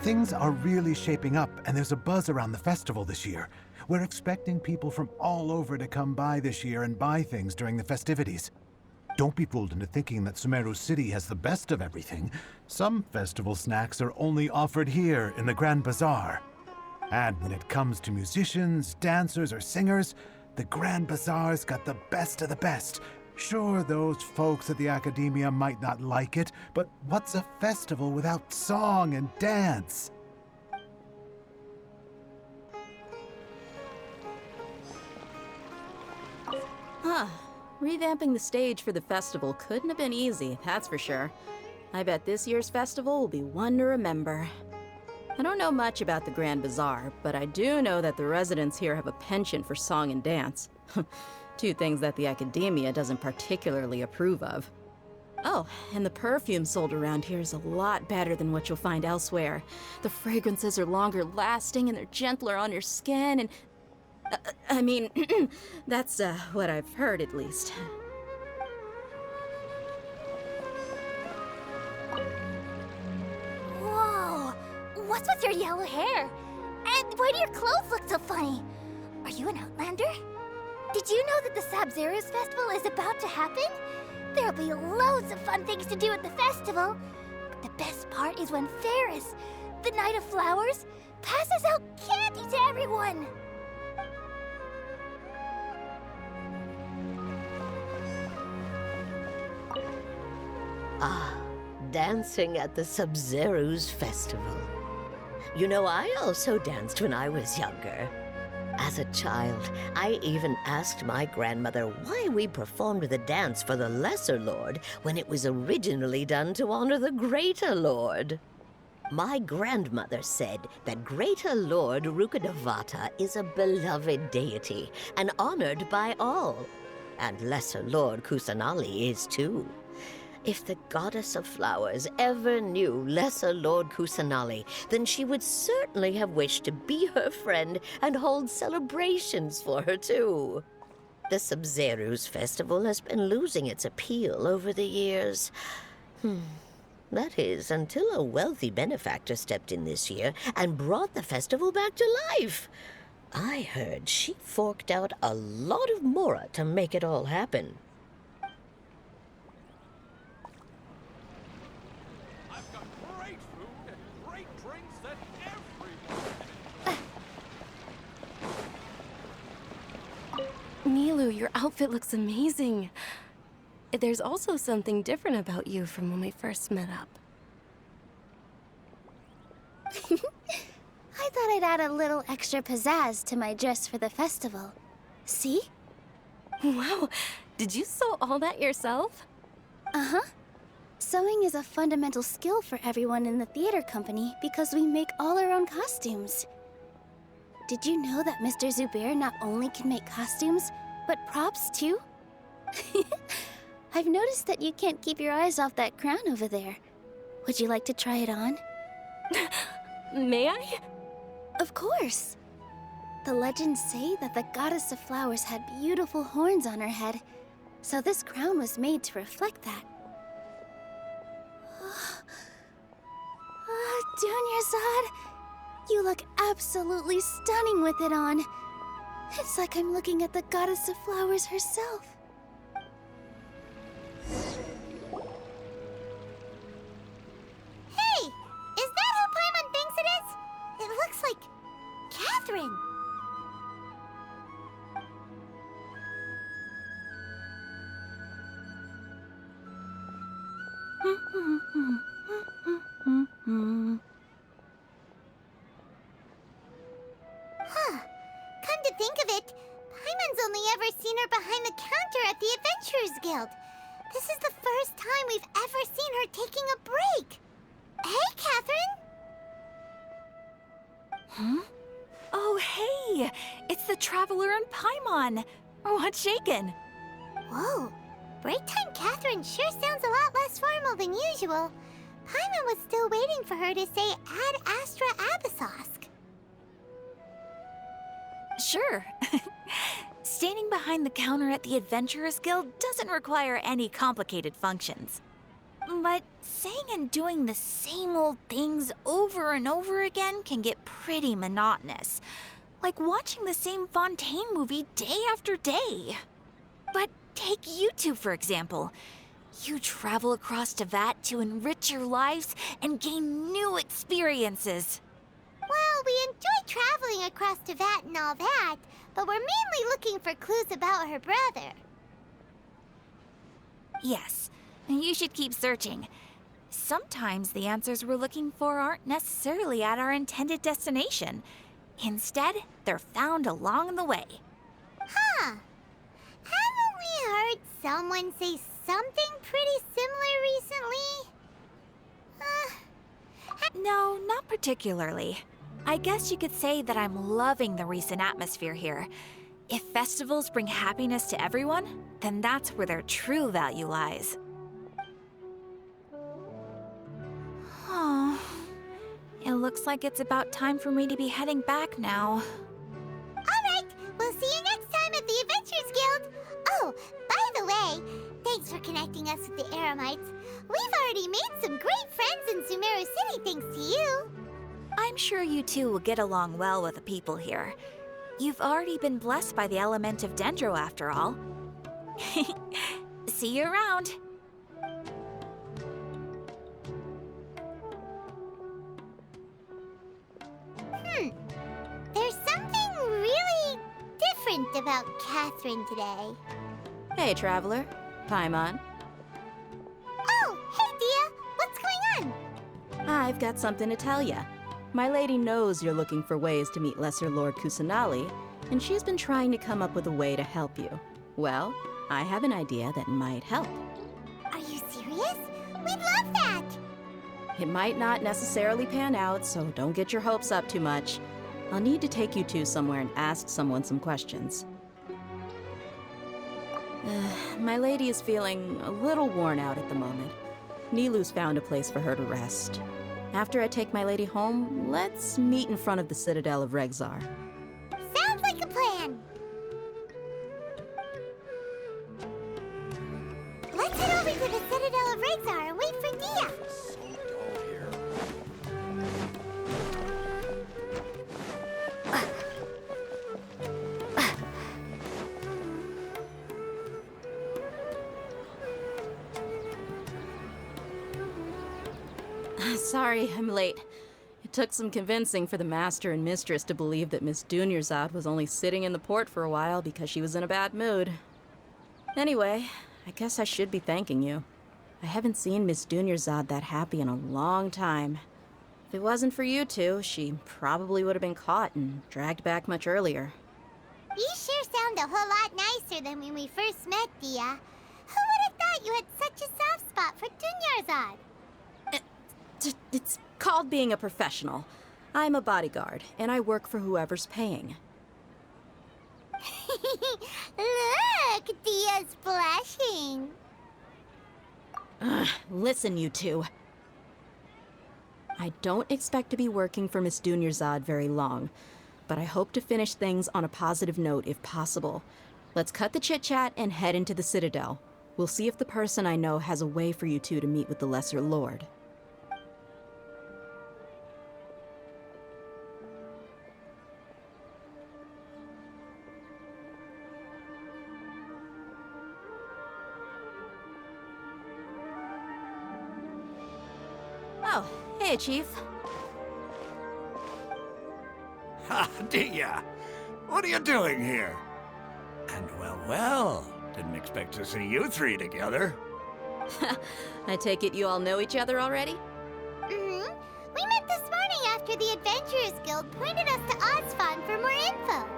Things are really shaping up, and there's a buzz around the festival this year. We're expecting people from all over to come by this year and buy things during the festivities. Don't be fooled into thinking that Sumeru City has the best of everything. Some festival snacks are only offered here in the Grand Bazaar. And when it comes to musicians, dancers, or singers, the Grand Bazaar's got the best of the best. Sure, those folks at the Academia might not like it, but what's a festival without song and dance? Huh. Revamping the stage for the festival couldn't have been easy, that's for sure. I bet this year's festival will be one to remember. I don't know much about the Grand Bazaar, but I do know that the residents here have a penchant for song and dance. Two things that the Academia doesn't particularly approve of. Oh, and the perfume sold around here is a lot better than what you'll find elsewhere. The fragrances are longer lasting and they're gentler on your skin and... I mean, that's what I've heard at least. Whoa! What's with your yellow hair? And why do your clothes look so funny? Are you an Outlander? Did you know that the Sabzerus Festival is about to happen? There'll be loads of fun things to do at the festival. But the best part is when Ferris, the Knight of Flowers, passes out candy to everyone. Ah, dancing at the Sabzerus Festival. You know, I also danced when I was younger. As a child, I even asked my grandmother why we performed the dance for the Lesser Lord when it was originally done to honor the Greater Lord. My grandmother said that Greater Lord Rukkhadevata is a beloved deity and honored by all, and Lesser Lord Kusanali is too. If the Goddess of Flowers ever knew Lesser Lord Kusanali, then she would certainly have wished to be her friend and hold celebrations for her, too. The Sabzerus Festival has been losing its appeal over the years. That is, until a wealthy benefactor stepped in this year and brought the festival back to life. I heard she forked out a lot of mora to make it all happen. Nilu, your outfit looks amazing. There's also something different about you from when we first met up. I thought I'd add a little extra pizzazz to my dress for the festival. See? Wow, did you sew all that yourself? Uh-huh. Sewing is a fundamental skill for everyone in the theater company because we make all our own costumes. Did you know that Mr. Zubair not only can make costumes, but props too? I've noticed that you can't keep your eyes off that crown over there. Would you like to try it on? May I? Of course. The legends say that the Goddess of Flowers had beautiful horns on her head, so this crown was made to reflect that. Dunyarzad, you look absolutely stunning with it on. It's like I'm looking at the Goddess of Flowers herself. Hey! Is that who Paimon thinks it is? It looks like Catherine. Huh. Come to think of it, Paimon's only ever seen her behind the counter at the Adventurers Guild. This is the first time we've ever seen her taking a break. Hey, Catherine! Huh? Oh, hey! It's the Traveler and Paimon! What's shaken? Whoa. Break time Catherine sure sounds a lot less formal than usual. Paimon was still waiting for her to say Ad Astra Abyssosque. Sure. Standing behind the counter at the Adventurers Guild doesn't require any complicated functions. But saying and doing the same old things over and over again can get pretty monotonous. Like watching the same Fontaine movie day after day. But take you two, for example. You travel across Tevat to enrich your lives and gain new experiences. Well, we enjoy traveling across Tevat and all that, but we're mainly looking for clues about her brother. Yes, you should keep searching. Sometimes the answers we're looking for aren't necessarily at our intended destination. Instead, they're found along the way. Huh. Haven't we heard someone say something pretty similar recently? No, not particularly. I guess you could say that I'm loving the recent atmosphere here. If festivals bring happiness to everyone, then that's where their true value lies. Oh, it looks like it's about time for me to be heading back now. Alright, we'll see you next time at the Adventures Guild. Oh, by the way, thanks for connecting us with the Eremites. We've already made some great friends in Sumeru City thanks to you. I'm sure you two will get along well with the people here. You've already been blessed by the element of Dendro after all. See you around. There's something really different about Catherine today. Hey, Traveler. Paimon. Oh, hey Dia, what's going on? I've got something to tell ya. My lady knows you're looking for ways to meet Lesser Lord Kusanali, and she's been trying to come up with a way to help you. Well, I have an idea that might help. Are you serious? We'd love that! It might not necessarily pan out, so don't get your hopes up too much. I'll need to take you two somewhere and ask someone some questions. My lady is feeling a little worn out at the moment. Nilu's found a place for her to rest. After I take my lady home, let's meet in front of the Citadel of Regzar. Sounds like a plan! Let's head over to the Citadel of Regzar and wait for Dia! Sorry, I'm late. It took some convincing for the Master and Mistress to believe that Miss Dunyarzad was only sitting in the port for a while because she was in a bad mood. Anyway, I guess I should be thanking you. I haven't seen Miss Dunyarzad that happy in a long time. If it wasn't for you two, she probably would have been caught and dragged back much earlier. You sure sound a whole lot nicer than when we first met, Dia. Who would have thought you had such a soft spot for Dunyarzad? It's called being a professional. I'm a bodyguard, and I work for whoever's paying. Look, Dia's blushing. Listen, you two. I don't expect to be working for Miss Dunyarzad very long, but I hope to finish things on a positive note if possible. Let's cut the chit-chat and head into the Citadel. We'll see if the person I know has a way for you two to meet with the Lesser Lord. Oh, hey, Chief. Ha, Dia! What are you doing here? And well, didn't expect to see you three together. I take it you all know each other already? Mm-hmm. We met this morning after the Adventurers Guild pointed us to Ozfon for more info.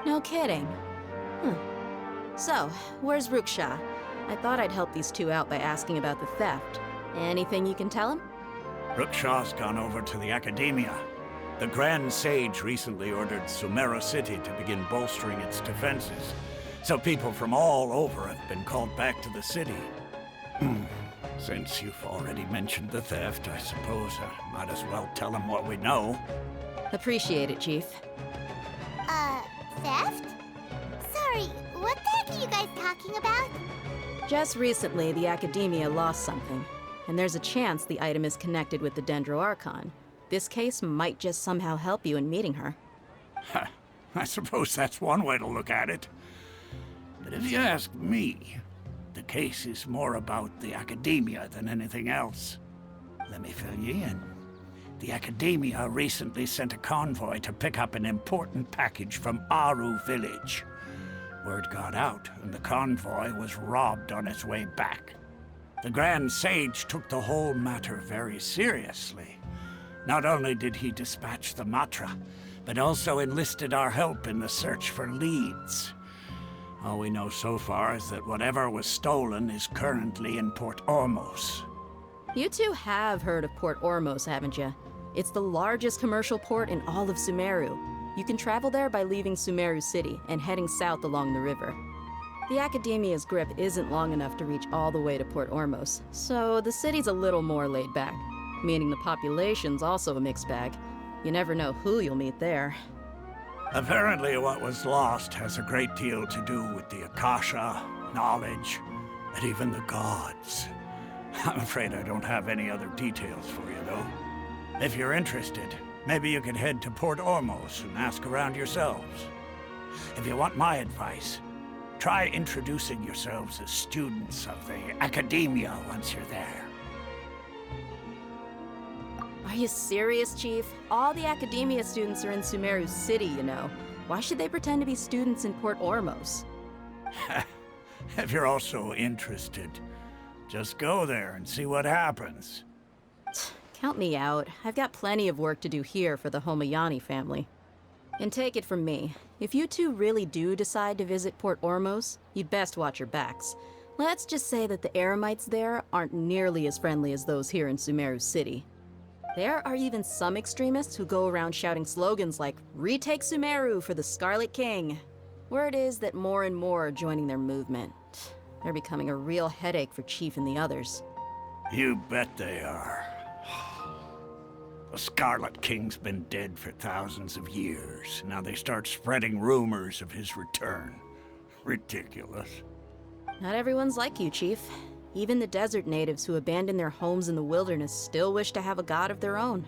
No kidding. So, where's Ruksha? I thought I'd help these two out by asking about the theft. Anything you can tell him? Rukshaw's gone over to the Academia. The Grand Sage recently ordered Sumeru City to begin bolstering its defenses. So people from all over have been called back to the city. Since you've already mentioned the theft, I suppose I might as well tell them what we know. Appreciate it, Chief. Theft? Sorry, what the heck are you guys talking about? Just recently, the Academia lost something, and there's a chance the item is connected with the Dendroarchon. This case might just somehow help you in meeting her. I suppose that's one way to look at it. But if you ask me, the case is more about the Academia than anything else. Let me fill you in. The Academia recently sent a convoy to pick up an important package from Aru village. Word got out, and the convoy was robbed on its way back. The Grand Sage took the whole matter very seriously. Not only did he dispatch the Matra, but also enlisted our help in the search for leads. All we know so far is that whatever was stolen is currently in Port Ormos. You two have heard of Port Ormos, haven't you? It's the largest commercial port in all of Sumeru. You can travel there by leaving Sumeru City and heading south along the river. The Academia's grip isn't long enough to reach all the way to Port Ormos, so the city's a little more laid back, meaning the population's also a mixed bag. You never know who you'll meet there. Apparently what was lost has a great deal to do with the Akasha, knowledge, and even the gods. I'm afraid I don't have any other details for you, though. If you're interested, maybe you could head to Port Ormos and ask around yourselves. If you want my advice, try introducing yourselves as students of the Academia once you're there. Are you serious, Chief? All the Academia students are in Sumeru City, you know. Why should they pretend to be students in Port Ormos? If you're also interested, just go there and see what happens. Count me out. I've got plenty of work to do here for the Homayani family. And take it from me, if you two really do decide to visit Port Ormos, you'd best watch your backs. Let's just say that the Eremites there aren't nearly as friendly as those here in Sumeru City. There are even some extremists who go around shouting slogans like, "Retake Sumeru for the Scarlet King." Word is that more and more are joining their movement. They're becoming a real headache for Chief and the others. You bet they are. The Scarlet King's been dead for thousands of years. Now they start spreading rumors of his return. Ridiculous. Not everyone's like you, Chief. Even the desert natives who abandoned their homes in the wilderness still wish to have a god of their own.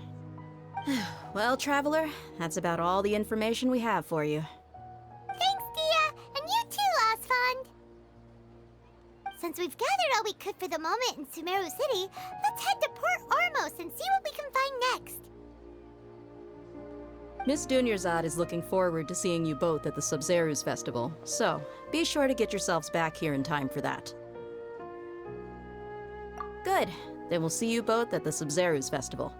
Well, Traveler, that's about all the information we have for you. Thanks, Dia! And you too, Osfond! Since we've gathered all we could for the moment in Sumeru City, let's head to Port Ormos and see what we can find next. Miss Dunyarzad is looking forward to seeing you both at the Sabzerus Festival, so be sure to get yourselves back here in time for that. Good. Then we'll see you both at the Sabzerus Festival.